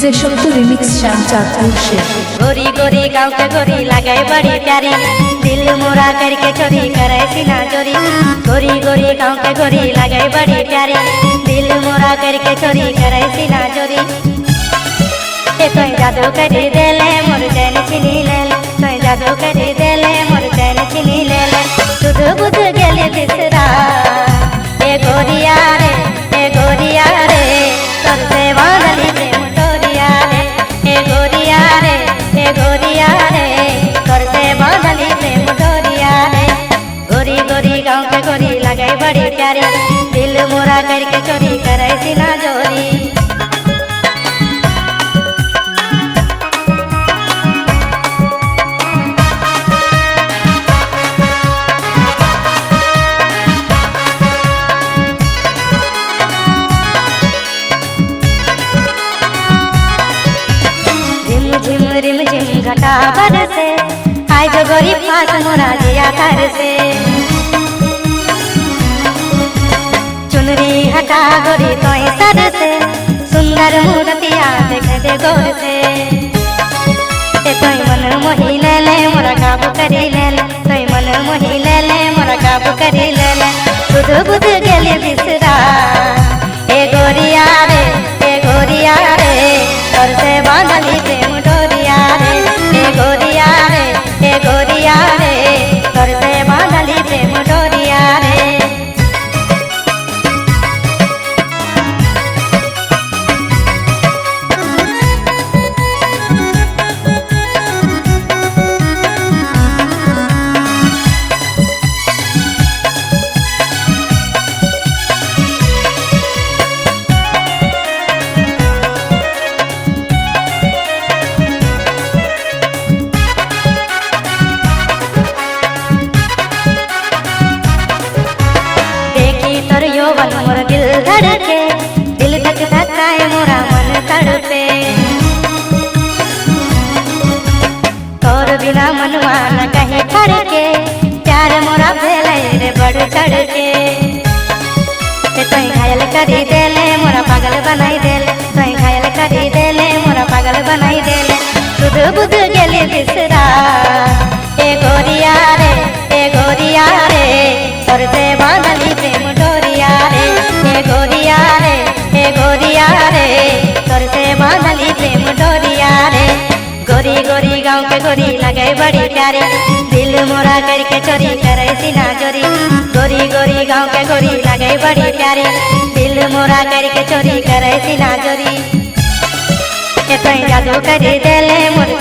DJ शब्द remix Shyam चाकू से गोरी गोरी गाँव के गोरी लगे बड़ी प्यारी दिल मोरा करके चोरी करे सीना चोरी गोरी गोरी गाँव के गोरी लगे बड़ी प्यारी दिल मोरा करके चोरी करे सीना चोरी तो जादू कर देले मोर चैन छिनी लेले तो जादू कर देले मोर चैन छिनी लेले सुध बुध गेले बिसरा ए गोरिया रे तोर से वाली प्रेम डोरिया रे ए गोरिया रे तोर से वाली प्रेम डोरिया रे गोरी गोरी गाँव के गोरी लगे बड़ी प्यारी दिल मोरा करके चोरी करे सीना जोरी रिम झिम घटा बरसे आय जो गोरी पास मोरा जिया कर से चुनरी हटा गोरी तोय सर से सुंदर मूर्तिया देख दे गोर से तोय मन मोही ले ले मोरा काबू करी ले ले तोय मन मोही ले ले मोरा काबू करी ले ले बुध बुध गेले बिसरा ए गोरिया रे तोर से बांधली प्रेम डोरिया रे ए गोरिया रे तोर से बांधली प्रेम डोरिया रे मोर दिल धड़के दिल धक धकाए मोरा मन तड़पे तोर बिना मनवा न कहीं फड़के प्यार मोरा भेले रे बड़ चढ़के तोय घायल करी देले मोरा पागल बनाई देले तोय घायल करी देले मोरा पागल बनाई देले सुध बुध गेले बिसरा ए गोरिया रे तोर से बांधली प्रेम डोरिया रे ए गोरिया रे तोर से बांधली प्रेम डोरिया रे गोरी गोरी गाँव के गोरी लगे बड़ी प्यारी दिल मोरा करके चोरी करे सीना चोरी गोरी गोरी गाँव के गोरी लगे बड़ी प्यारी दिल मोरा करके चोरी करे सीना चोरी तोय जादू कर देले मोर